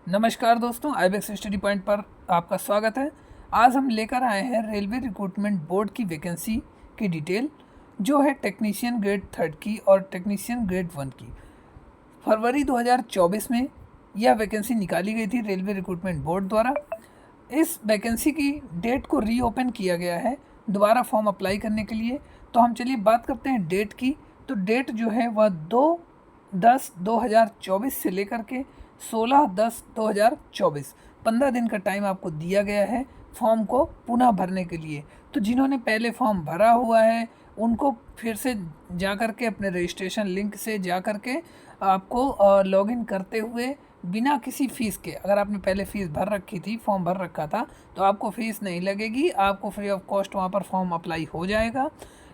नमस्कार दोस्तों, Ibex study point पर आपका स्वागत है। आज हम लेकर आए हैं रेलवे रिक्रूटमेंट बोर्ड की वैकेंसी की डिटेल, जो है टेक्नीशियन ग्रेड 3 की और टेक्नीशियन ग्रेड 1 की। फरवरी 2024 में यह वैकेंसी निकाली गई थी रेलवे रिक्रूटमेंट बोर्ड द्वारा। इस वैकेंसी की डेट को रीओपन किया गया है दोबारा फॉर्म अप्लाई करने के लिए। तो हम चलिए बात करते हैं डेट की। तो डेट जो है वह 2/10/2024 से लेकर के 16/10/2024 15 दिन का टाइम आपको दिया गया है फॉर्म को पुनः भरने के लिए। तो जिन्होंने पहले फॉर्म भरा हुआ है उनको फिर से जा कर के अपने रजिस्ट्रेशन लिंक से जा कर के आपको लॉगिन करते हुए बिना किसी फ़ीस के, अगर आपने पहले फ़ीस भर रखी थी, फॉर्म भर रखा था, तो आपको फ़ीस नहीं लगेगी, आपको फ्री ऑफ कॉस्ट वहाँ पर फॉर्म अप्लाई हो जाएगा।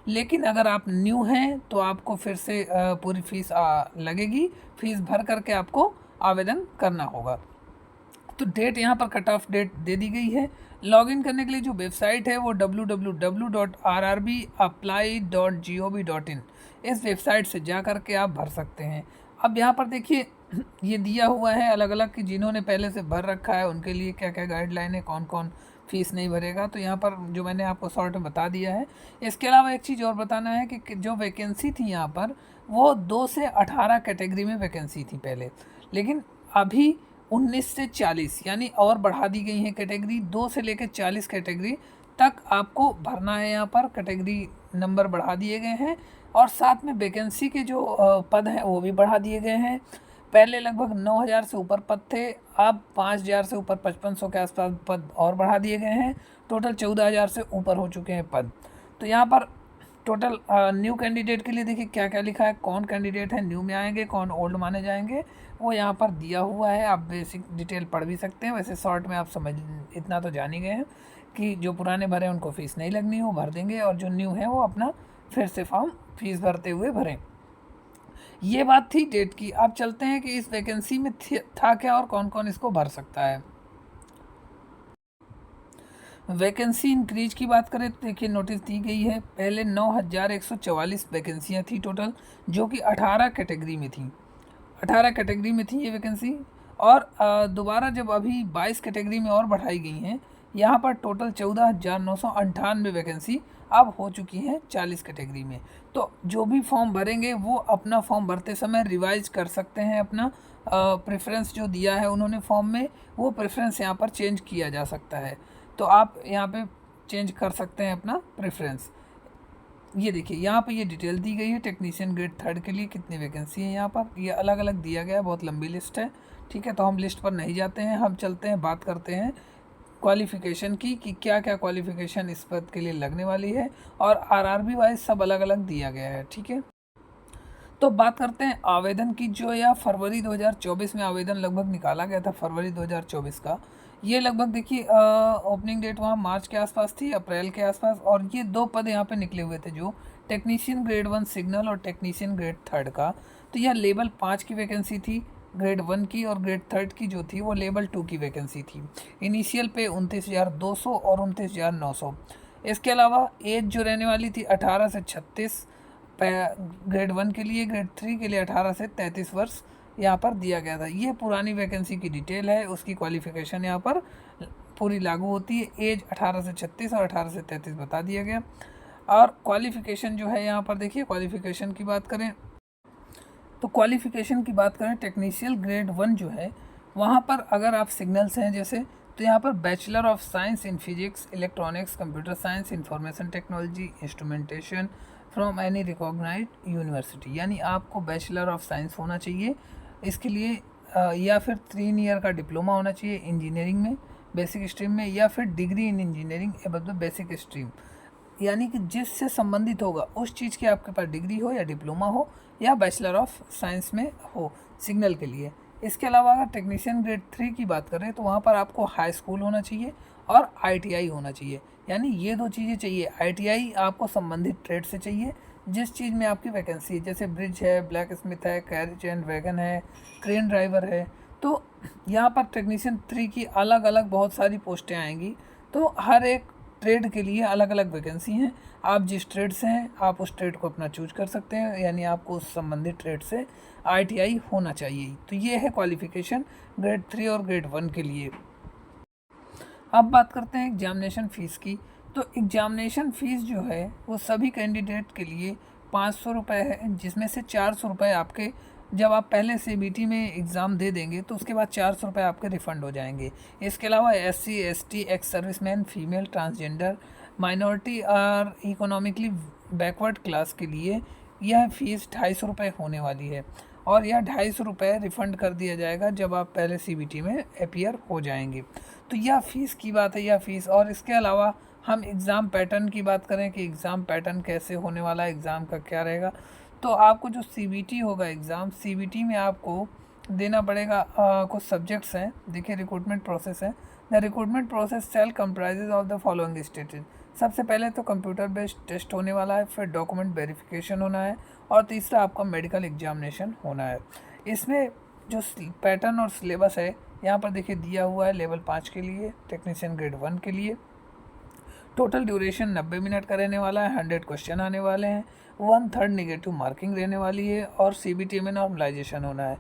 लेकिन अगर आप न्यू हैं तो आपको फिर से पूरी फ़ीस लगेगी, फ़ीस भर करके आपको आवेदन करना होगा। तो डेट यहाँ पर कट ऑफ डेट दे दी गई है। लॉगिन करने के लिए जो वेबसाइट है वो www.rrbapply.gov.in, इस वेबसाइट से जा कर के आप भर सकते हैं। अब यहाँ पर देखिए ये दिया हुआ है अलग अलग कि जिन्होंने पहले से भर रखा है उनके लिए क्या क्या गाइडलाइन है, कौन कौन फ़ीस नहीं भरेगा। तो यहाँ पर जो मैंने आपको शॉर्ट में बता दिया है। इसके अलावा एक चीज़ और बताना है कि जो वैकेंसी थी यहाँ पर वो 2 से 18 कैटेगरी में वैकेंसी थी पहले, लेकिन अभी 19 से 40 यानी और बढ़ा दी गई है कैटेगरी। 2 से लेकर 40 कैटेगरी तक आपको भरना है। यहाँ पर कैटेगरी नंबर बढ़ा दिए गए हैं और साथ में वैकेंसी के जो पद हैं वो भी बढ़ा दिए गए हैं। पहले लगभग 9,000 से ऊपर पद थे, अब 5,000 से ऊपर 5500 के आसपास पद और बढ़ा दिए गए हैं। टोटल 14,000 से ऊपर हो चुके हैं पद। तो यहाँ पर टोटल न्यू कैंडिडेट के लिए देखिए क्या क्या लिखा है, कौन कैंडिडेट है न्यू में आएंगे, कौन ओल्ड माने जाएंगे, वो यहाँ पर दिया हुआ है। आप बेसिक डिटेल पढ़ भी सकते हैं। वैसे शॉर्ट में आप समझ इतना तो जान ही गए हैं कि जो पुराने भरे उनको फ़ीस नहीं लगनी, वो भर देंगे, और जो न्यू है वो अपना फिर से फॉर्म फीस भरते हुए भरें। ये बात थी डेट की। अब चलते हैं कि इस वैकेंसी में था क्या और कौन कौन इसको भर सकता है। वैकेंसी इंक्रीज की बात करें तो देखिए नोटिस दी गई है। पहले 9,144 वैकेंसियाँ थी टोटल, जो कि 18 कैटेगरी में थी। 18 कैटेगरी में थी ये वैकेंसी, और दोबारा जब अभी 22 कैटेगरी में और बढ़ाई गई हैं, यहाँ पर टोटल 14,998 वैकेंसी अब हो चुकी हैं 40 कैटेगरी में। तो जो भी फॉर्म भरेंगे वो अपना फॉर्म भरते समय रिवाइज कर सकते हैं। अपना प्रेफरेंस जो दिया है उन्होंने फॉर्म में, वो प्रेफरेंस यहाँ पर चेंज किया जा सकता है। तो आप यहाँ पे चेंज कर सकते हैं अपना प्रेफरेंस। ये देखिए यहाँ पे ये डिटेल दी गई है टेक्नीशियन ग्रेड 3 के लिए कितनी वैकेंसी है। यहाँ पर ये अलग अलग दिया गया है, बहुत लंबी लिस्ट है। ठीक है, तो हम लिस्ट पर नहीं जाते हैं, हम चलते हैं बात करते हैं क्वालिफ़िकेशन की कि क्या क्या क्वालिफ़िकेशन इस पद के लिए लगने वाली है, और आरआरबी वाइज सब अलग अलग दिया गया है। ठीक है, तो बात करते हैं आवेदन की। जो या फरवरी 2024 में आवेदन लगभग निकाला गया था फरवरी 2024 का। ये लगभग देखिए ओपनिंग डेट वहाँ मार्च के आसपास थी, अप्रैल के आसपास, और ये 2 पद यहाँ पे निकले हुए थे, जो टेक्नीशियन ग्रेड 1 सिग्नल और टेक्नीशियन ग्रेड 3 का। तो यह लेवल 5 की वैकेंसी थी ग्रेड 1 की, और ग्रेड 3 की जो थी वो लेवल 2 की वैकेंसी थी। इनिशियल पे 29,200 और 29,900। इसके अलावा एज जो रहने वाली थी 18 से 36 ग्रेड 1 के लिए, ग्रेड 3 के लिए 18 से 33 वर्ष यहाँ पर दिया गया था। ये पुरानी वैकेंसी की डिटेल है, उसकी क्वालिफ़िकेशन यहाँ पर पूरी लागू होती है। एज 18 से 36 और 18 से 33 बता दिया गया। और क्वालिफ़िकेशन जो है यहाँ पर देखिए, क्वालिफ़िकेशन की बात करें तो क्वालिफ़िकेशन की बात करें टेक्नीशियल ग्रेड 1 जो है, वहाँ पर अगर आप सिग्नल्स हैं जैसे, तो यहाँ पर bachelor of science in physics, electronics, computer science, information technology, instrumentation from any recognised university, यानी आपको बैचलर ऑफ साइंस होना चाहिए इसके लिए, या फिर 3 ईयर का डिप्लोमा होना चाहिए इंजीनियरिंग में बेसिक स्ट्रीम में, या फिर degree in engineering above the basic stream, यानी कि जिससे संबंधित होगा उस चीज़ की आपके पास डिग्री हो या डिप्लोमा हो या बैचलर ऑफ साइंस में हो सिग्नल के लिए। इसके अलावा अगर टेक्नीशियन ग्रेड 3 की बात करें तो वहाँ पर आपको हाई स्कूल होना चाहिए और आईटीआई होना चाहिए, यानी ये 2 चीज़ें चाहिए। आईटीआई आपको संबंधित ट्रेड से चाहिए जिस चीज़ में आपकी वैकेंसी है, जैसे ब्रिज है, ब्लैक स्मिथ है, कैरेज एंड वैगन है, क्रेन ड्राइवर है। तो यहाँ पर टेक्नीशियन 3 की अलग अलग बहुत सारी पोस्टें आएंगी, तो हर एक ट्रेड के लिए अलग अलग वैकेंसी हैं। आप जिस ट्रेड से हैं आप उस ट्रेड को अपना चूज कर सकते हैं, यानी आपको उस संबंधित ट्रेड से ITI होना चाहिए। तो ये है क्वालिफिकेशन ग्रेड 3 और ग्रेड 1 के लिए। अब बात करते हैं एग्जामिनेशन फ़ीस की। तो एग्जामिनेशन फ़ीस जो है वो सभी कैंडिडेट के लिए 500 रुपये है, जिसमें से 400 रुपये आपके जब आप पहले CBT में एग्ज़ाम दे देंगे तो उसके बाद 400 रुपये आपके रिफ़ंड हो जाएंगे। इसके अलावा SC ST ex serviceman, female, transgender, minority और इकोनॉमिकली बैकवर्ड क्लास के लिए यह फ़ीस 250 रुपये होने वाली है, और यह 250 रुपये रिफ़ंड कर दिया जाएगा जब आप पहले CBT में अपीयर हो जाएंगे। तो यह फ़ीस की बात है, यह फ़ीस। और इसके अलावा हम एग्ज़ाम पैटर्न की बात करें कि एग्ज़ाम पैटर्न कैसे होने वाला है, एग्ज़ाम का क्या रहेगा, तो आपको जो CBT होगा एग्ज़ाम, CBT में आपको देना पड़ेगा कुछ सब्जेक्ट्स हैं। देखिए रिक्रूटमेंट प्रोसेस है। The recruitment process cell comprises of the following stages. सबसे पहले तो कंप्यूटर बेस्ड टेस्ट होने वाला है, फिर डॉक्यूमेंट वेरिफिकेशन होना है, और तीसरा आपका मेडिकल एग्जामिनेशन होना है। इसमें जो पैटर्न और सिलेबस है यहाँ पर देखिए दिया हुआ है। लेवल 5 के लिए, टेक्नीशियन ग्रेड 1 के लिए टोटल ड्यूरेशन 90 मिनट का रहने वाला है। 100 क्वेश्चन आने वाले हैं, 1/3 नेगेटिव मार्किंग रहने वाली है, और CBT में नॉर्मलाइजेशन होना है।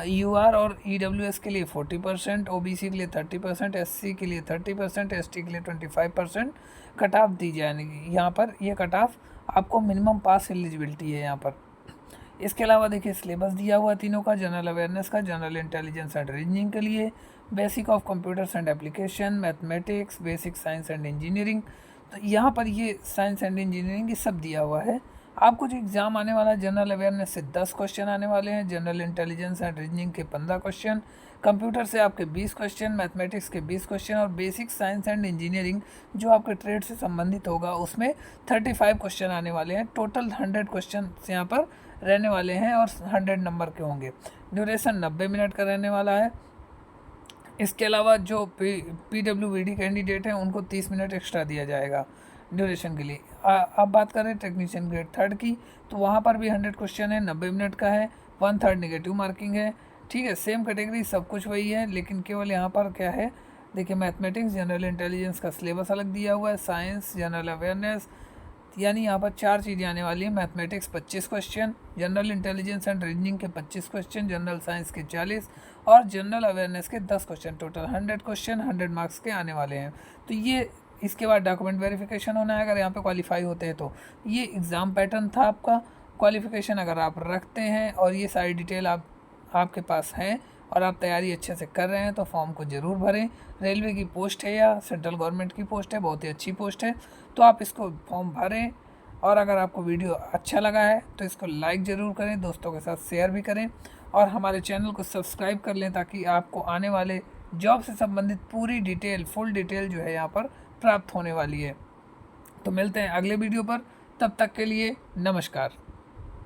UR और EWS के लिए 40%, OBC के लिए 30%, SC के लिए 30%, ST के लिए 25% कट ऑफ दी जाएगी। यहाँ पर ये कट ऑफ आपको मिनिमम पास एलिजिबिलिटी है यहाँ पर। इसके अलावा देखिए सिलेबस दिया हुआ तीनों का, जनरल अवेयरनेस का, जनरल इंटेलिजेंस एंड रीजनिंग के लिए, basic of computers and application, mathematics, basic science and engineering. तो यहाँ पर ये साइंस एंड इंजीनियरिंग ये सब दिया हुआ है। आपको जो एग्ज़ाम आने वाला है, जनरल अवेयरनेस से 10 क्वेश्चन आने वाले हैं, जनरल इंटेलिजेंस एंड रीजनिंग के 15 क्वेश्चन, कंप्यूटर से आपके 20 क्वेश्चन, मैथमेटिक्स के 20 क्वेश्चन, और बेसिक साइंस एंड इंजीनियरिंग जो आपके ट्रेड से संबंधित होगा उसमें 35 क्वेश्चन आने वाले हैं। टोटल 100 क्वेश्चन यहाँ पर रहने वाले हैं और 100 नंबर के होंगे। ड्यूरेशन 90 मिनट का रहने वाला है। इसके अलावा जो PWBD कैंडिडेट हैं उनको 30 मिनट एक्स्ट्रा दिया जाएगा ड्यूरेशन के लिए। अब बात करें टेक्नीशियन ग्रेड 3 की, तो वहाँ पर भी 100 क्वेश्चन है, 90 मिनट का है, 1/3 नेगेटिव मार्किंग है। ठीक है, सेम कैटेगरी सब कुछ वही है, लेकिन केवल यहाँ पर क्या है देखिए, मैथमेटिक्स, जनरल इंटेलिजेंस का सिलेबस अलग दिया हुआ है, साइंस, जनरल अवेयरनेस, यानी यहाँ पर 4 चीज़ें आने वाली है। Mathematics 25 question, general intelligence and reasoning के 25 क्वेश्चन, जनरल साइंस के 40 और जनरल अवेयरनेस के 10 क्वेश्चन। टोटल 100 क्वेश्चन 100 मार्क्स के आने वाले हैं। तो ये इसके बाद डॉक्यूमेंट वेरिफिकेशन होना है अगर यहाँ पे क्वालिफाई होते हैं तो। ये एग्ज़ाम पैटर्न था आपका। क्वालिफिकेशन अगर आप रखते हैं और ये सारी डिटेल आपके पास है और आप तैयारी अच्छे से कर रहे हैं तो फॉर्म को ज़रूर भरें। रेलवे की पोस्ट है या सेंट्रल गवर्नमेंट की पोस्ट है, बहुत ही अच्छी पोस्ट है, तो आप इसको फॉर्म भरें। और अगर आपको वीडियो अच्छा लगा है तो इसको लाइक ज़रूर करें, दोस्तों के साथ शेयर भी करें, और हमारे चैनल को सब्सक्राइब कर लें ताकि आपको आने वाले जॉब से संबंधित पूरी डिटेल, फुल डिटेल जो है यहाँ पर प्राप्त होने वाली है। तो मिलते हैं अगले वीडियो पर, तब तक के लिए नमस्कार।